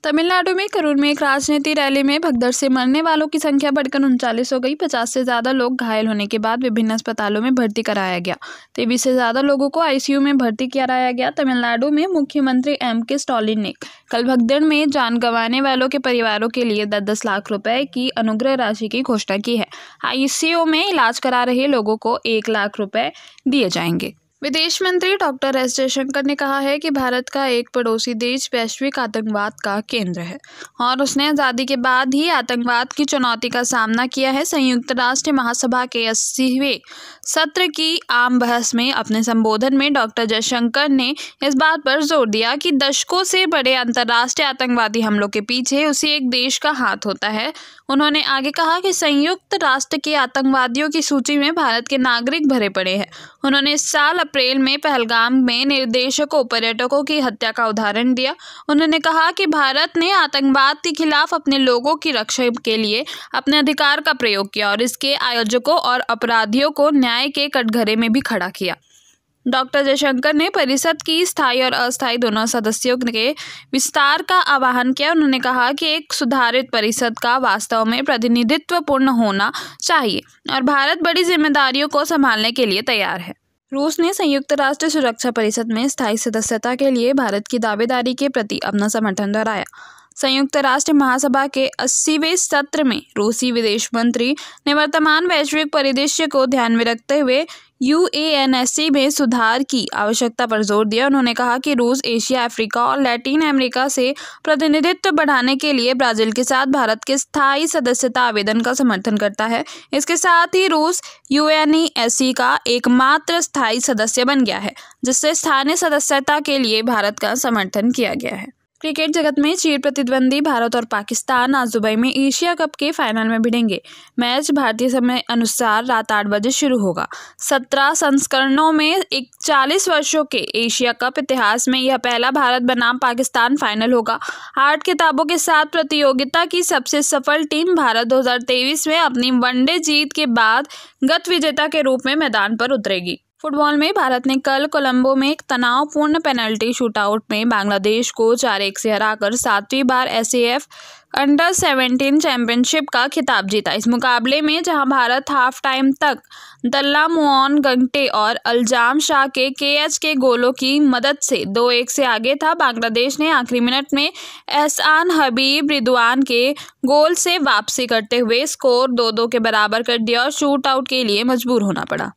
तमिलनाडु में करूर में एक राजनीति रैली में भगदड़ से मरने वालों की संख्या बढ़कर 39 हो गई। 50 से ज्यादा लोग घायल होने के बाद विभिन्न अस्पतालों में भर्ती कराया गया। 23 से ज्यादा लोगों को आईसीयू में भर्ती कराया गया। तमिलनाडु में मुख्यमंत्री एम.के. स्टालिन ने कल भगदड़ में जान गंवाने वालों के परिवारों के लिए 10-10 लाख रुपए की अनुग्रह राशि की घोषणा की है। आईसीयू में इलाज करा रहे लोगों को 1 लाख रुपए दिए जाएंगे। विदेश मंत्री डॉक्टर एस जयशंकर ने कहा है कि भारत का एक पड़ोसी देश वैश्विक आतंकवाद का केंद्र है और उसने आज़ादी के बाद ही आतंकवाद की चुनौती का सामना किया है। संयुक्त राष्ट्र महासभा के 80वें सत्र की आम बहस में अपने संबोधन में डॉक्टर जयशंकर ने इस बात पर जोर दिया कि दशकों से बड़े अंतर्राष्ट्रीय आतंकवादी हमलों के पीछे उसी एक देश का हाथ होता है। उन्होंने आगे कहा कि संयुक्त राष्ट्र के आतंकवादियों की सूची में भारत के नागरिक भरे पड़े हैं। उन्होंने इस साल अप्रैल में पहलगाम में निर्देशकों पर्यटकों की हत्या का उदाहरण दिया। उन्होंने कहा कि भारत ने आतंकवाद के खिलाफ अपने लोगों की रक्षा के लिए अपने अधिकार का प्रयोग किया और इसके आयोजकों और अपराधियों को न्याय के कटघरे में भी खड़ा किया। डॉक्टर जयशंकर ने परिषद की स्थायी और अस्थायी दोनों सदस्यों के विस्तार का आह्वान किया। उन्होंने कहा कि एक सुधारित परिषद का वास्तव में प्रतिनिधित्वपूर्ण होना चाहिए और भारत बड़ी जिम्मेदारियों को संभालने के लिए तैयार है। रूस ने संयुक्त राष्ट्र सुरक्षा परिषद में स्थायी सदस्यता के लिए भारत की दावेदारी के प्रति अपना समर्थन दोहराया। संयुक्त राष्ट्र महासभा के 80वें सत्र में रूसी विदेश मंत्री ने वर्तमान वैश्विक परिदृश्य को ध्यान में रखते हुए यूएनएससी में सुधार की आवश्यकता पर जोर दिया। उन्होंने कहा कि रूस एशिया, अफ्रीका और लैटिन अमेरिका से प्रतिनिधित्व बढ़ाने के लिए ब्राजील के साथ भारत के स्थायी सदस्यता आवेदन का समर्थन करता है। इसके साथ ही रूस यूएनएससी का एकमात्र स्थायी सदस्य बन गया है, जिससे स्थानीय सदस्यता के लिए भारत का समर्थन किया गया है। क्रिकेट जगत में चिर प्रतिद्वंदी भारत और पाकिस्तान आज दुबई में एशिया कप के फाइनल में भिड़ेंगे। मैच भारतीय समय अनुसार रात 8 बजे शुरू होगा। 17 संस्करणों में 40 वर्षों के एशिया कप इतिहास में यह पहला भारत बनाम पाकिस्तान फाइनल होगा। 8 खिताबों के साथ प्रतियोगिता की सबसे सफल टीम भारत 2023 में अपनी वनडे जीत के बाद गत विजेता के रूप में मैदान पर उतरेगी। फुटबॉल में भारत ने कल कोलंबो में एक तनावपूर्ण पेनल्टी शूटआउट में बांग्लादेश को 4-1 से हराकर 7वीं बार एसएएफ अंडर-17 चैंपियनशिप का खिताब जीता। इस मुकाबले में जहां भारत हाफ टाइम तक दल्ला मुअन गंगटे और अल्जाम शाह के केएच के गोलों की मदद से 2-1 से आगे था, बांग्लादेश ने आखिरी मिनट में एहसान हबीब रिदवान के गोल से वापसी करते हुए स्कोर 2-2 के बराबर कर दिया और शूटआउट के लिए मजबूर होना पड़ा।